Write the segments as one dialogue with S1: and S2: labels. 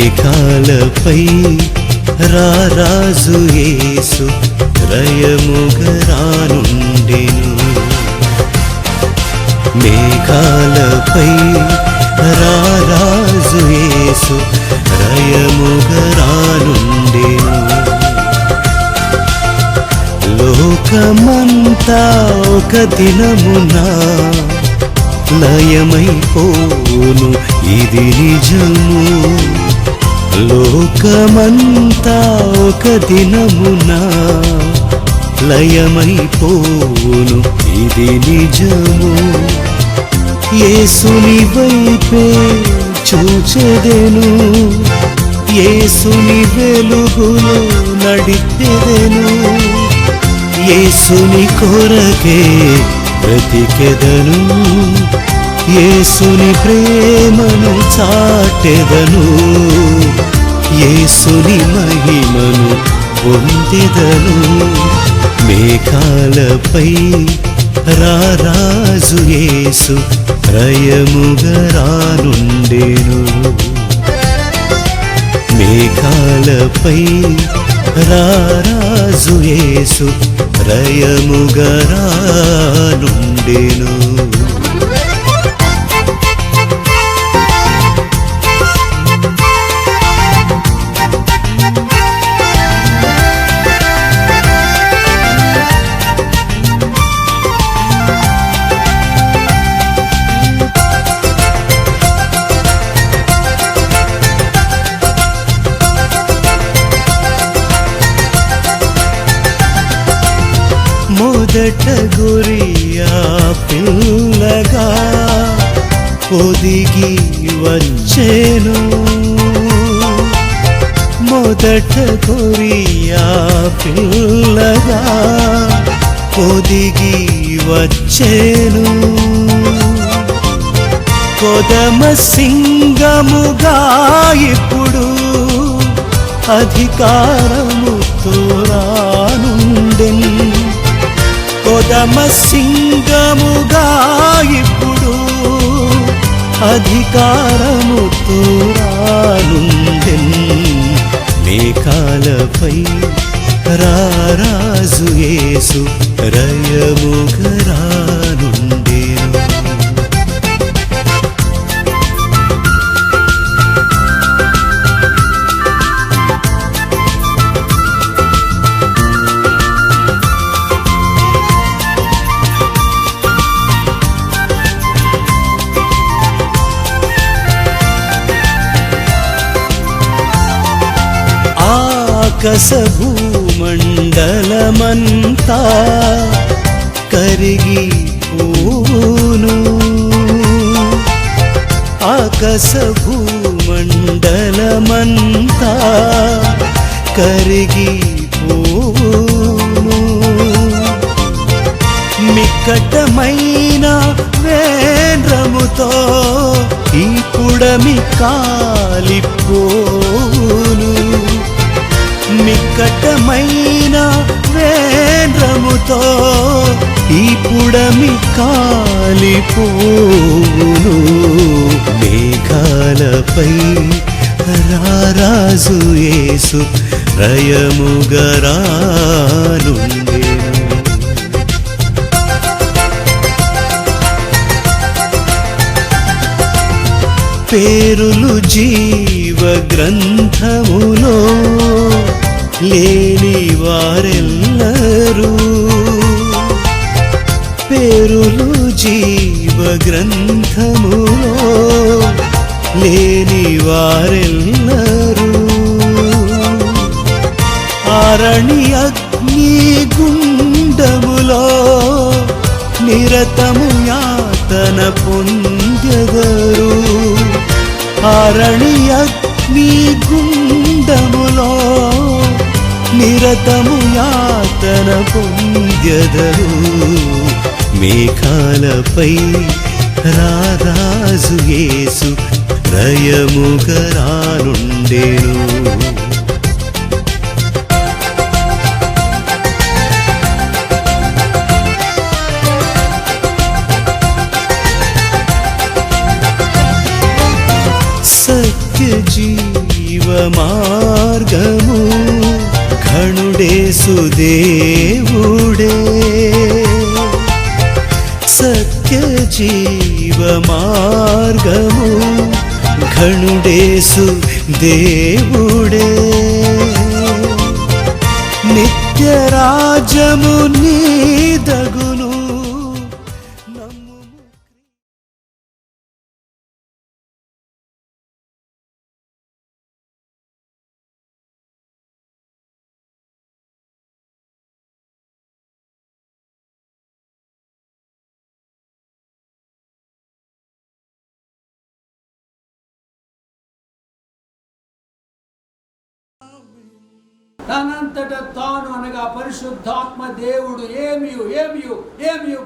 S1: మేఘాలపై రారాజు యేసు రయముగరానుండెను. మేఘాలపై రారాజు యేసు రయముగరానుండెను. లోకమంతా ఒక దినమున లయమైపోను, ఇది నిజము. లోకమంతా ఒక దినమున లయమైపోను, ఇది నిజము. యేసుని వైపే చూచెదెను, యేసుని వెలుగులో నడిపెదెను. యేసుని కొరకే బ్రతికెదను, యేసుని ప్రేమను చాటెదను. యేసుని మహిమను పొందెదను. మేఘాలపై రారాజు యేసు రయముగరానుండెను. మేఘాలపై రారాజు యేసు రయముగరానుండెను. మొదట గొరియా పిల్లగా ఒదిగి వచ్చెను. మొదట గొరియా పిల్లగా ఒదిగి వచ్చెను. కొదమ సింగముగా ఇప్పుడు అధికారముతో రానుండెను. కొదమ సింగముగా ఇప్పుడు అధికారముతో రానుండెను. మేఘాలపై రారాజు యేసు రయముగరానుండెను. ఆకాశభూమండలమంతా కరిగి పోవును. ఆకాశభూమండలమంతా కరిగి పోవును. మిక్కటమైన వేంద్రముతో ఈ పుడమి కాలిపోవును. మిక్కటమైన వేంద్రముతో ఈ పుడమి కాలిపోవును. మేఘాలపై రారాజు యేసు రయముగరానుండెను. పేరులు జీవ గ్రంథములో లేని వారెల్లరూ, పేరులు జీవ గ్రంథములో లేని వారెల్లరూ ఆరణి అగ్ని గుండములో నిరతము యాతన పొందెదరు. ఆరణి అగ్ని గుండములో నిరతము యాతన పొందెదరు. మేఘాలపై రారాజు యేసు రయముగరానుండెను. యేసుదేవుడే సత్య జీవ మార్గము ఘనుడేసు దేవుడే నిత్య రాజ్యము నీదగును.
S2: తనంతట తాను అనగా పరిశుద్ధాత్మ దేవుడు ఏమియు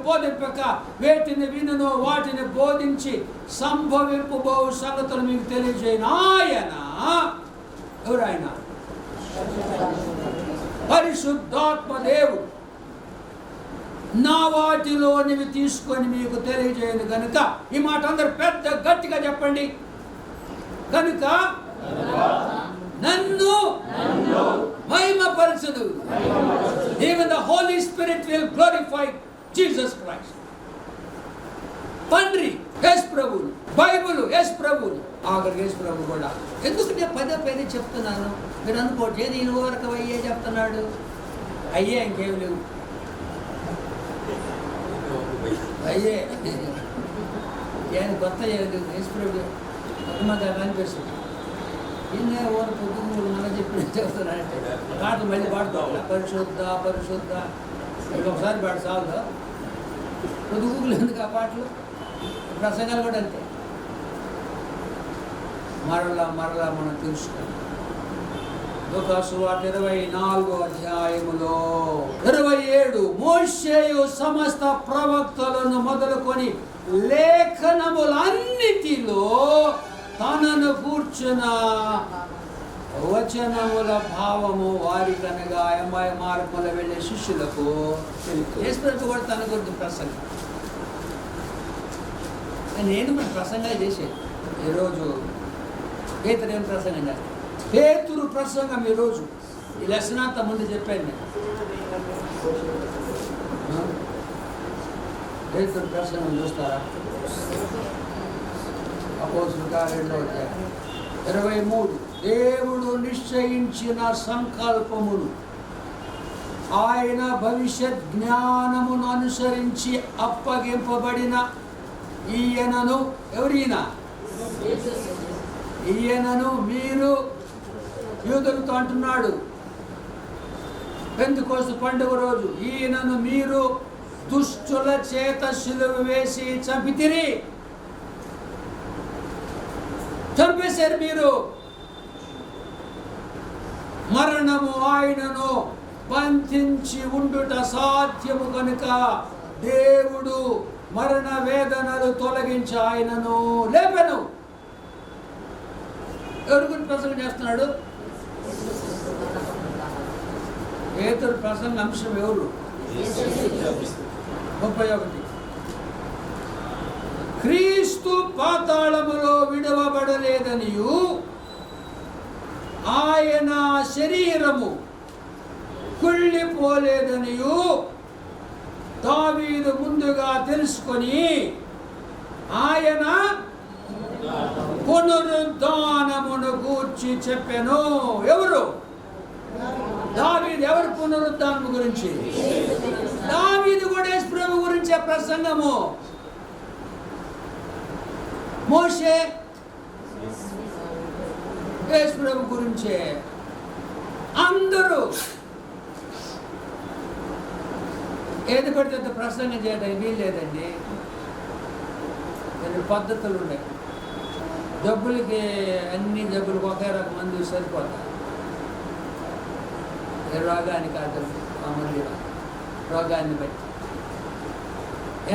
S2: బోధింపక వేటిని వినును వాటిని బోధించి సంభవింపబోవు సంగతులు మీకు తెలియజేయను. ఆయన ఎవరాయన? పరిశుద్ధాత్మ దేవుడు నా వాటిలోనివి తీసుకొని మీకు తెలియజేయను కనుక. ఈ మాట అందరు పెద్ద గట్టిగా చెప్పండి. కనుక నన్ను మహిమపరచును. Even the Holy Spirit will glorify Jesus Christ. తండ్రి యేసు ప్రభువును, బైబిల్ యేసు ప్రభువును, ఆఖరికి యేసు ప్రభు కూడా. ఎందుకు నేను పదే చెప్తున్నాను? మీరు అనుకోండి ఏది ఈయన వరకు అయ్యే చెప్తున్నాడు. అయ్యే ఇంకేం లేవు. అయ్యే ఏం కొత్త యేసు ప్రభు కొంతమంది అనిపిస్తుంది. ఇన్నే ఓరు పొద్దున్న మన చెప్పి చెప్తున్నానంటే పాటలు మళ్ళీ పాడుకోవాలి. పరిశుద్ధ పరిశుద్ధ ఒకసారి పాడు చాలు. పొద్దుగులు ఎందుకు ఆ పాటలు? ప్రసంగాలు కూడా అంతే. మరలా మనం తెలుసుకోవాలి. లుకాసువార్త 24వ అధ్యాయములో 27 మోషేయు సమస్త ప్రవక్తలను మొదలుకొని లేఖనములన్నిటిలో తనను కూర్చున్న వచనముల భావము వారికనగా అమ్మాయి మార్గముల వెళ్ళే శిష్యులకు యేసు కూడా తన గురించి ప్రసంగం. నేను మన ప్రసంగాలు చేసేది. ఈరోజు పేతురు ఏం ప్రసంగం చేస్తాను? పేతురు ప్రసంగం ఈరోజు ఈ లెసన్ అంతా ముందు చెప్పాను నేను. పేతురు ప్రసంగం చూస్తారా? అపోస్తలుల కార్యాలు 23 దేవుడు నిశ్చయించిన సంకల్పమును ఆయన భవిష్యత్ జ్ఞానమును అనుసరించి అప్పగింపబడిన ఈయనను, ఎవరైనా ఈయనను మీరు యూదులతో అంటున్నాడు పెంతెకోస్తు పండుగ రోజు, ఈయనను మీరు దుష్టుల చేత సిలువ వేసి చంపితిరి. చంపేశారు మీరు. మరణము ఆయనను బంధించి ఉండుట సాధ్యము కనుక దేవుడు మరణ వేదనలు తొలగించి ఆయనను లేపెను. ఎవరి గురించి ప్రసంగం చేస్తున్నాడు? పేతురు ప్రసంగ అంశం ఎవరు? 31 క్రీస్తు పాతాళములో విడవబడలేదనియు ఆయన శరీరము కుళ్ళిపోలేదనియు దావీదు ముందుగా తెలుసుకొని ఆయన పునరుద్ధానమును గూర్చి చెప్పెను. ఎవరు? దావీదు. ఎవరు పునరుద్ధానము గురించి? దావీదు కూడా యేసు ప్రభు గురించే ప్రసంగము. మోషే యేసు ప్రభు గురించే. అందరూ ఏది పడితే ప్రసంగం చేయడానికి వీల్లేదండి. కొన్ని పద్ధతులు ఉన్నాయి. జబ్బులకి అన్ని జబ్బులకు ఒకే రకం మంది సరిపోతాయి. రోగానికి అర్థం మామూలు రోగాన్ని బట్టి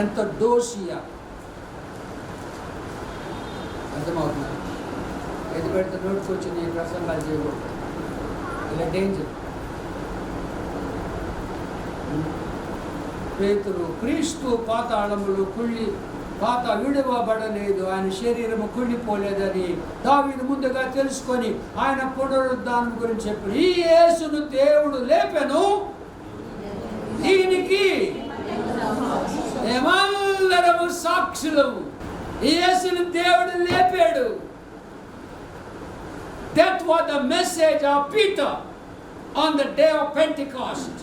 S2: ఎంత డోసియా అర్థమవుతుంది. ఏది పెడితే నోటికి వచ్చి నీ ప్రసంగాలు చేయకూడదు. ఇలా డేంజర్. పేతురు క్రీస్తు పాతాళములు పాత విడువబడలేదు, ఆయన శరీరము కుళ్ళిపోలేదని దావీదు ముందుగా తెలుసుకొని ఆయన పునరుద్ధానం గురించి చెప్పాడు. ఈ యేసును దేవుడు లేపెను, దీనికి మేమందరము సాక్షులము. ఈ యేసును దేవుడు లేపాడు. That was the message of Peter on the day of Pentecost.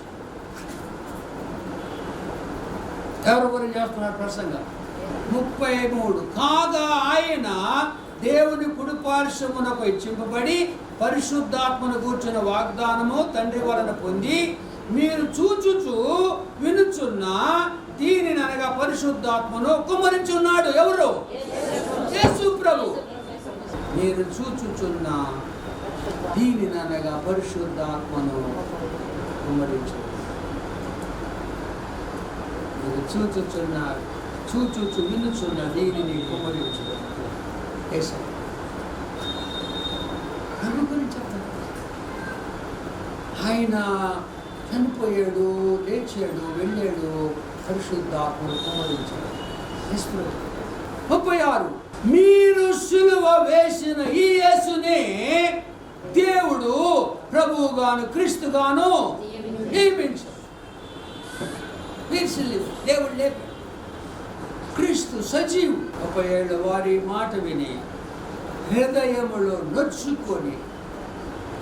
S2: ఎవరి గురించి చేస్తున్నారు ప్రసంగం? 33. కాగా ఆయన దేవుని కుడిపార్శ్వమునకు హెచ్చింపబడి పరిశుద్ధాత్మను కూర్చున్న వాగ్దానము తండ్రి వలన పొంది మీరు చూచుచు వినుచున్న దీనిని అనగా పరిశుద్ధాత్మను కుమ్మరించున్నాడు. ఎవరు? యేసు ప్రభు. మీరు చూచుచున్న దీనిని అనగా పరిశుద్ధాత్మను కుమ్మరించు. మీరు చూచుచున్నారు, చూచుచు వినుచున్న దీనిని కుమ్మరించు. ఆయన చనిపోయాడు, లేచాడు, వెళ్ళాడు, పరిశుద్ధాత్మను కుమ్మరించాడు. 36. మీరు సిలువ వేసిన ఈ యేసునే దేవుడు ప్రభువుగాను క్రీస్తుగాను నియమించాడు. దేవుడు లేపాడు. క్రీస్తు సజీవు. 37 వారి మాట విని హృదయములో నొచ్చుకొని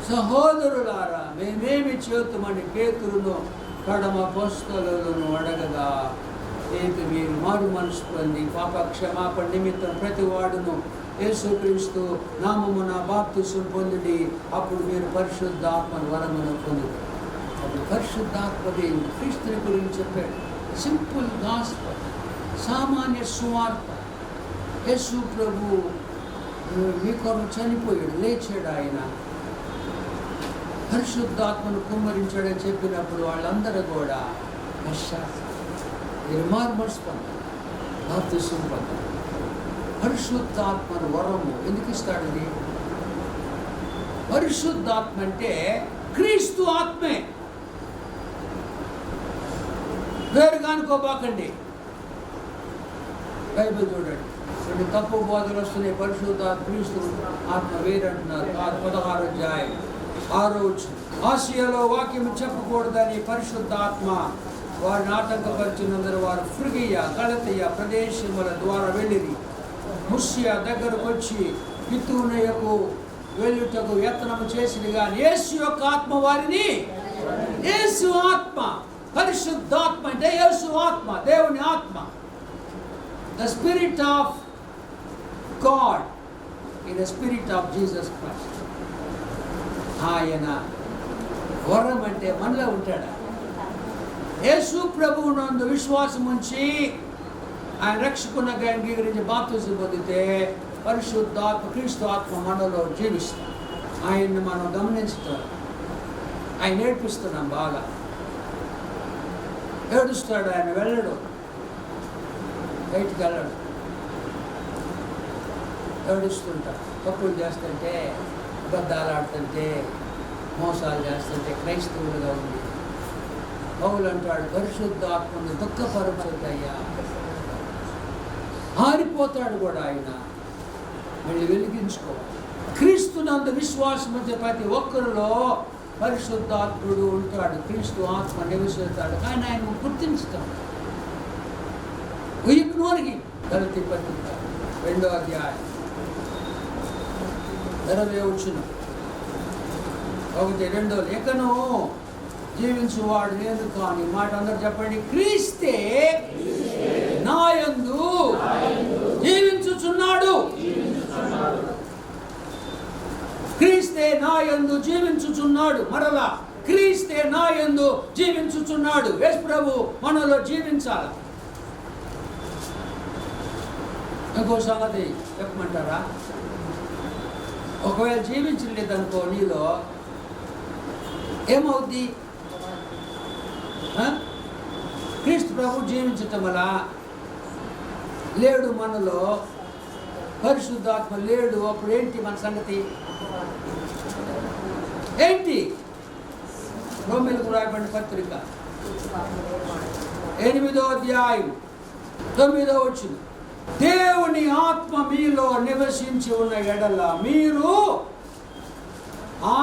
S2: సహోదరులారా మేమేమి చేతుమని పేతురును కడమ అపోస్తలులను అడగగా మీరు మారు మనసు పొంది పాప క్షమాపణ నిమిత్తం ప్రతి వాడును యేసుక్రీస్తు నామమున బాప్తిసం పొందుడి, అప్పుడు మీరు పరిశుద్ధాత్మను వరమును పొందుతారు. అప్పుడు పరిశుద్ధాత్మ దేవుడు క్రీస్తుని గురించి చెప్పాడు. సింపుల్ గాస్పెల్, సామాన్య సువార్త. యేసు ప్రభు మీ కొరకు చనిపోయాడు, లేచాడు, ఆయన పరిశుద్ధాత్మను కుమ్మరించాడని చెప్పినప్పుడు వాళ్ళందరూ కూడా మీరు మార్మర్స్ పొందారు, బాప్తిసం పొందారు. పరిశుద్ధాత్మను వరము ఎందుకు ఇస్తాడని? పరిశుద్ధాత్మ అంటే క్రీస్తు ఆత్మే. వేరుగా అనుకోబాకండి. బైబిల్ చూడండి, కొన్ని తప్పు బోధలు వస్తున్నాయి. పరిశుద్ధాత్మ క్రీస్తు ఆత్మ వేరంటున్నారు. 16వ అధ్యాయం 6వ వచనం. ఆసియాలో వాక్యం చెప్పకూడదని పరిశుద్ధాత్మ వారిని ఆటంకపరిచినందున వారు ఫ్రిగియా గలతీయ ప్రదేశముల ద్వారా వెళ్ళిరి. ముస్సియా దగ్గరకు వచ్చి బితూనియకు వెళ్ళుటకు యత్నము చేసింది. కానీ యేసు యొక్క ఆత్మ వారిని, యేసు ఆత్మ, పరిశుద్ధాత్మ అంటే యేసు ఆత్మ, దేవుని ఆత్మ. The spirit of God is the spirit of Jesus Christ. ఆయన వరం అంటే మనలో ఉంటాడా? యేసు ప్రభువు నందు విశ్వాసం ఉంచి ఆయన రక్షకునిగా అంగీకరించి బాప్తిసం పొందితే పరిశుద్ధాత్మ క్రీస్తు ఆత్మ మనలో జీవిస్తాం. ఆయన్ని మనం గమనించుతాం. ఆయన నేర్పిస్తున్నాం బాగా. ఏడుస్తాడు ఆయన, వెళ్ళడు, బయటికి వెళ్ళడు, ఏడుస్తుంటాడు. తప్పులు చేస్తుంటే, అబద్ధాలు ఆడుతుంటే, మోసాలు చేస్తుంటే క్రైస్తవులుగా ఉంది. పౌలు అంటాడు పరిశుద్ధాత్మను దుఃఖపరచొద్దయ్యా. ఆరిపోతాడు కూడా ఆయన, మళ్ళీ వెలిగించుకోవాలి. క్రీస్తునందు విశ్వాసం ఉంచే ప్రతి ఒక్కరిలో పరిశుద్ధాత్ముడు ఉంటాడు, క్రీస్తు ఆత్మ నివసిస్తాడు. కానీ ఆయన గుర్తించుతాడు. ఇగ్నోర్కి గలతీ పత్రిక 2వ అధ్యాయం 20వ వచనం. 1-2 ఎకను జీవించువాడు నేను కాని మాట అందరు చెప్పండి. క్రీస్తే నాయందు జీవించుచున్నాడు. క్రీస్తే నాయందు జీవించుచున్నాడు. మరలా క్రీస్తే నాయందు జీవించుచున్నాడు. యేసు ప్రభు మనలో జీవించాలి. ఇంకో సంగతి చెప్పమంటారా? ఒకవేళ జీవించలేదనుకో నీలో ఏమవుద్ది? క్రీస్తు ప్రభు జీవించటం వల్ల లేడు, మనలో పరిశుద్ధాత్మ లేడు. అప్పుడు ఏంటి మన సంగతి? ఏంటి? రోమీయులకు రాయబడిన పత్రిక 8వ అధ్యాయం 9వ వచనం. దేవుని ఆత్మ మీలో నివసించి ఉన్న ఎడల మీరు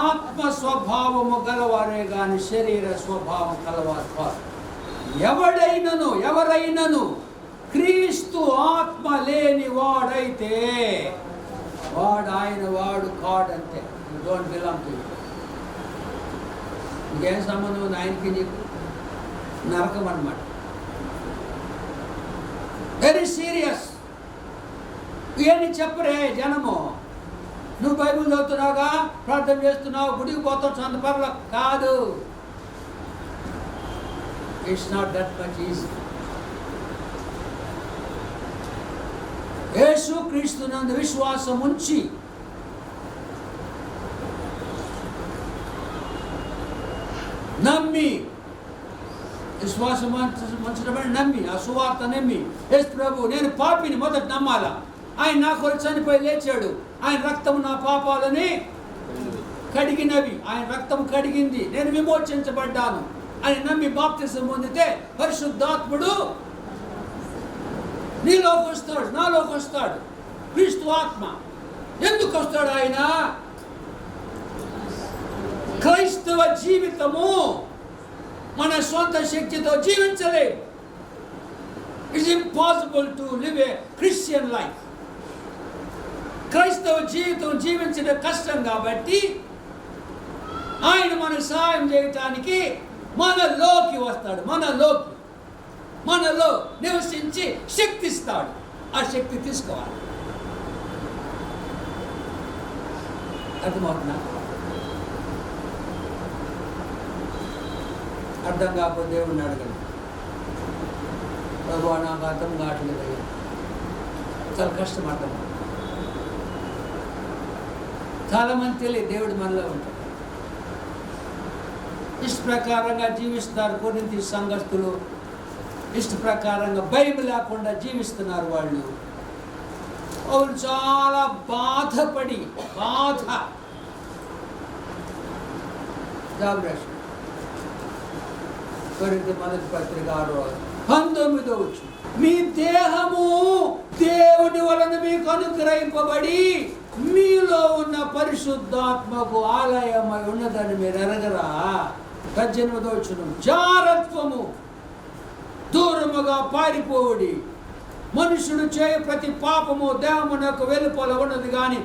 S2: ఆత్మ స్వభావము గలవారే గాని శరీర స్వభావం కలవారు కాదు. ఎవరైనను క్రీస్తు ఆత్మ లేని వాడైతే వాడు కాడంతే. Don't belong to you. ఇంకేం సంబంధం ఉంది ఆయనకి నీకు? నరకం అన్నమాట. Very serious. ఏమి చెప్పరే జనము? నువ్వు బైబిల్ చదువుతున్నావుగా, ప్రార్థన చేస్తున్నావు, గుడికి పోతావు, సొంత పర్ల కాదు. It's not that much easy. యేసు క్రీస్తునందు విశ్వాసం ఉంచి నమ్మి, విశ్వాసం ఉంచడం నమ్మి, ఆ సువార్త నమ్మి, యేసు ప్రభు నేను పాపిని మొదట నమ్మాలా, ఆయన నా కొరకు చనిపోయి లేచాడు, ఆయన రక్తము నా పాపాలని కడిగినవి, ఆయన రక్తము కడిగింది, నేను విమోచించబడ్డాను అని నమ్మి బాప్తిసం పొందితే పరిశుద్ధాత్ముడు నీలోకి వస్తాడు, నాలోకి వస్తాడు. క్రీస్తు ఆత్మ ఎందుకు వస్తాడు? ఆయన క్రైస్తవ జీవితము మన సొంత శక్తితో జీవించలేము. It's impossible to live a Christian life. క్రైస్తవ జీవితం జీవించడం కష్టం కాబట్టి ఆయన మనకు సహాయం చేయటానికి మనలోకి వస్తాడు. మనలో నివసించి శక్తి ఇస్తాడు. ఆ శక్తి తీసుకోవాలి. అర్థమవుతున్నా? అర్థం కాకపోతే దేవుడిని అడగండి. ప్రభువా నాకు అర్థం కావట్లేదు అయ్యా, చాలా కష్టం అర్థం. చాలామంది తెలియదు దేవుడు మనలో ఉంటాడు. ఇష్ట ప్రకారంగా జీవిస్తున్నారు కొరింథీ సంఘస్థులు. ఇష్ట ప్రకారంగా బైబిల్ లేకుండా జీవిస్తున్నారు వాళ్ళు. వాళ్ళు చాలా బాధపడి కొరింథీ మొదటి పత్రిక 6:19 మీ దేహము దేవుని వలన మీకు అనుగ్రహింపబడి మీలో ఉన్న పరిశుద్ధాత్మకు ఆలయమై ఉన్నదని మీరు ఎరగరా? 18 జారత్వము దూరముగా పారిపోవుడి. మనుషుడు చేయ ప్రతి పాపము దేహమునకు వెలుపల ఉన్నది కానీ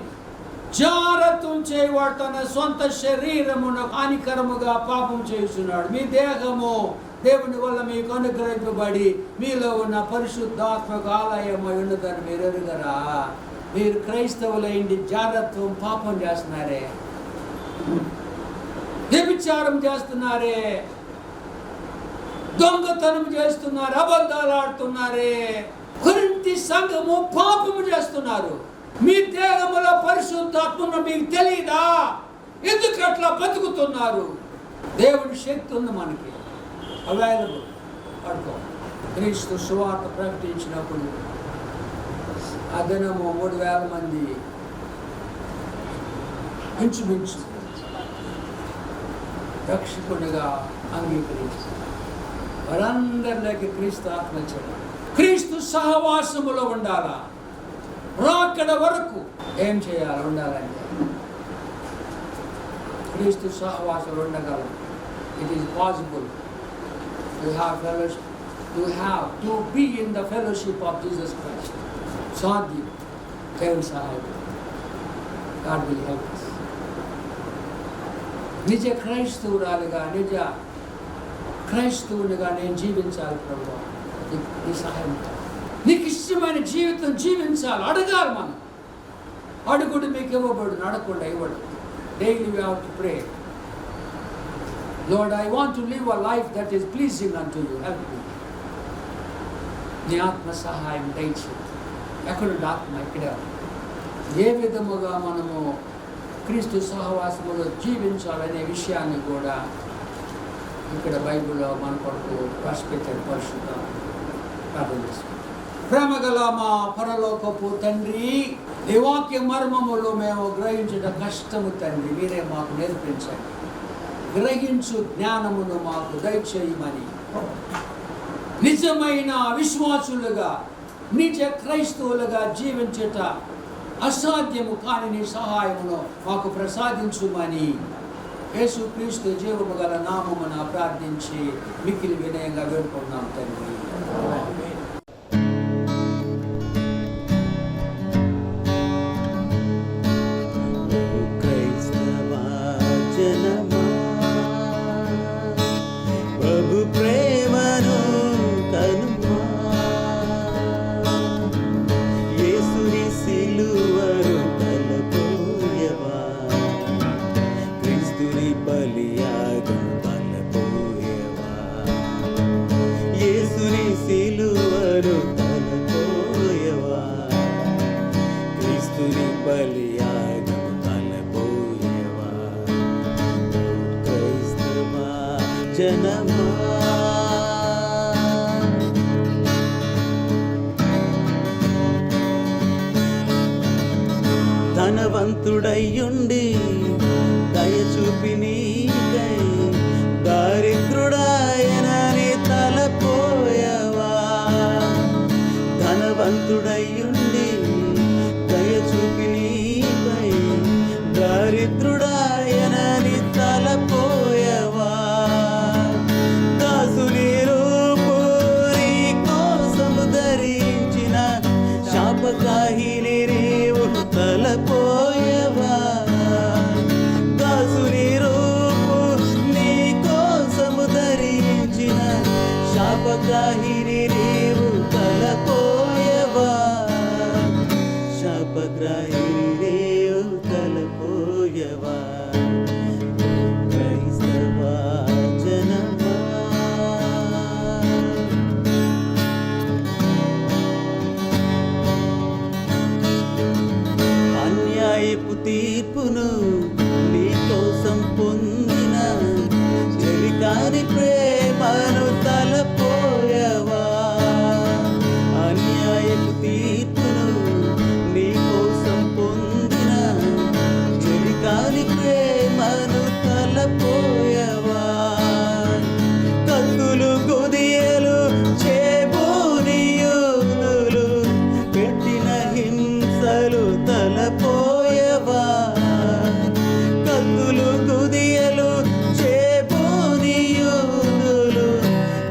S2: జారత్వం చేయవాడు తన సొంత శరీరమునకు హానికరముగా పాపం చేస్తున్నాడు. మీ దేహము దేవుని వల్ల మీకు అనుగ్రహింపబడి మీలో ఉన్న పరిశుద్ధాత్మకు ఆలయమై ఉన్నదని మీరు ఎరుగరా? మీరు క్రైస్తవులైంది జారత్వం పాపం చేస్తున్నారే, వ్యభిచారం చేస్తున్నారే, దొంగతనం చేస్తున్నారు, అబద్ధాలు ఆడుతున్నారే. కొరింథీ సంఘము పాపము చేస్తున్నారు. మీ దేహములో పరిశుద్ధాత్మ మీకు తెలియదా? ఎందుకు అట్లా బతుకుతున్నారు? దేవుని శక్తి ఉంది మనకి, అవైలబుల్. పడుకో. క్రీస్తు సువార్త ప్రకటించినప్పుడు ఆ దినము 3,000 మంది ఇంచుమించు రక్షకునిగా అంగీకరించారు. వారందరిలోకి క్రీస్తు ఆత్మ వచ్చాడు. క్రీస్తు సహవాసములో ఉండాలా? రాకడ వరకు ఏం చేయాలి? ఉండాలంటే క్రీస్తు సహవాసంలో ఉండగలం. It is possible. You have fellowship. You have to be in the fellowship of Jesus Christ. సాధ్యం. దేవుని సహాయం. God will help us. నిజ క్రైస్తవురాలుగా, నిజ క్రైస్తవునిగా నేను జీవించాలి ప్రభువా, నీ సహాయం. నీకు ఇష్టమైన జీవితం జీవించాలి. అడగాలి మనం. అడుగుడు మీకు ఇవ్వబడు, అడగకుండా ఇవ్వడు. Daily we have to pray. Lord, I want to live a life that is pleasing unto you. Help me. నీ ఆత్మ సహాయం దయచేయి. ఎక్కడుండి ఆత్మ? ఇక్కడే. ఏ విధముగా మనము క్రీస్తు సహవాసములో జీవించాలనే విషయాన్ని కూడా ఇక్కడ బైబిల్లో మన కొరకు రాసిపెట్టాడు పరిశుద్ధ. ప్రార్థన చేస్తాం. ప్రేమగల మా పరలోకపు తండ్రి, ఈ వాక్య మర్మములు మేము గ్రహించడం కష్టము తండ్రి, మీరే మాకు నేర్పించండి. గ్రహించు జ్ఞానమును మాకు దయచేయమని నిజమైన విశ్వాసులుగా నిజ క్రైస్తవులుగా జీవించుట అసాధ్యము కానీ నీ సహాయమును మాకు ప్రసాదించుమని యేసుక్రీస్తు జీవము గల నామమున ప్రార్థించి మిక్కిలి వినయంగా వేడుకుంటున్నాం తండ్రి.
S1: ప్రభు ప్రేమను కనుమా, యేసుని సిలువను తలపోయవా, క్రీస్తుని బలియాగం తలపోయవా, యేసుని సిలువను తలపోయవా, క్రీస్తుని బలియాగం తలపోయవా. క్రైస్తవ జనమా, ధనవంతుడయ్యుండి దయచూపి నీకై దారిద్రుడాయనని తలపోయవా, ధనవంతుడయ్యుండి దయచూపి నీకై దారిద్రుడాయనని తలపోయవా, దాసుని రూపు నీ కోసము ధరించిన శాపగ్రాహిని నీవు తలపోయవా, దాసుని రూపు నీ కోసము ధరించిన శాపగ్రాహిని నీవు తలపోయవా, శాపగ్రాహిని నీవు తలపోయవా. క్రైస్తవ జనమా, అన్యాయపు తీర్పును నీ కోసం పొందిన చెలికాని ప్రేమను తలపోయవా, అన్యాయపు తీర్పును నీ కోసం పొందిన చెలికాని ప్రేమను తలపోయవా, కత్తులు గుదియలు చేబూని యూదులు పెట్టిన హింసలు తలపోయవా, కత్తులు గుదియలు చేబూని యూదులు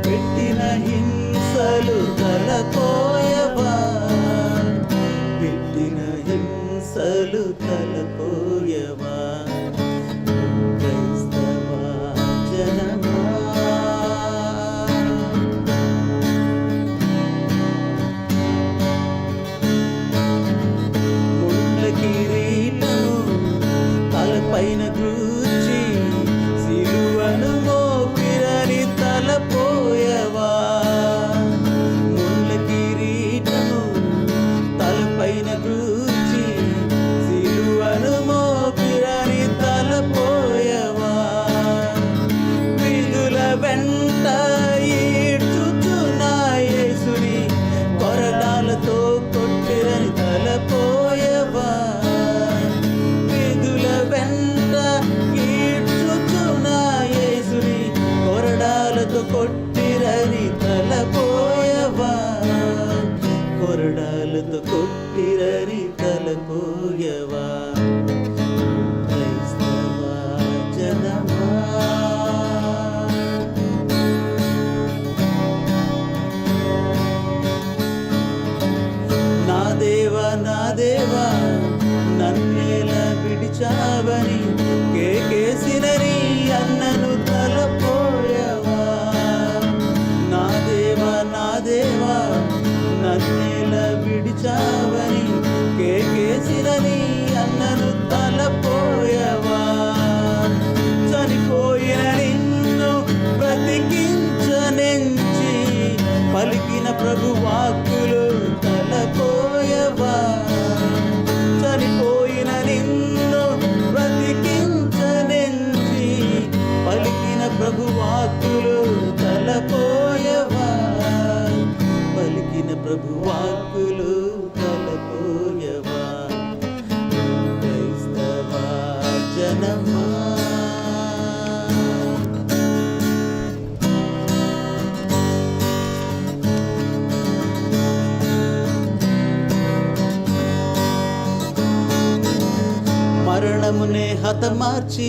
S1: పెట్టిన హింసలు తలపోయవా, పెట్టిన హింసలు తలపోయవా. క్రైస్తవ జనమా, ముళ్ళ కిరీటము తలపైన కూర్చి సిలువను మోపిరని తలపోయవా, ముళ్ళ కిరీటము తలపైన కూర్చి సిలువను మోపిరని తలపోయవా, వీధుల వెంట ఈడ్చుచున్న యేసుని కొరడాలతో కొట్టిరని తలపోయవా, వీధుల వెంట ఈడ్చుచున్న యేసుని కొరడాలతో కొట్టిరని తలపోయవా, కొరడాలతో కొట్టిరని తలపోయవా. క్రైస్తవ జనమా, నా దేవా నా దేవా నన్నేలా విడిచావని కేకేసినని అన్నను తలపోయవా, నా దేవా నా దేవా నన్నేలా విడిచావని కేకేసినని అన్నను తలపోయవా, చనిపోయిన నిన్ను బ్రతికించనెంచి పలికిన ప్రభు వాక్కులు తలపోయవా, చనిపోయిన నిన్ను బ్రతికించనెంచి పలికిన ప్రభు వాక్కులు తలపోయవా, పలికిన ప్రభు వాక్కులు తలపోయవా. క్రైస్తవ జనమా, యేసునే హతమార్చి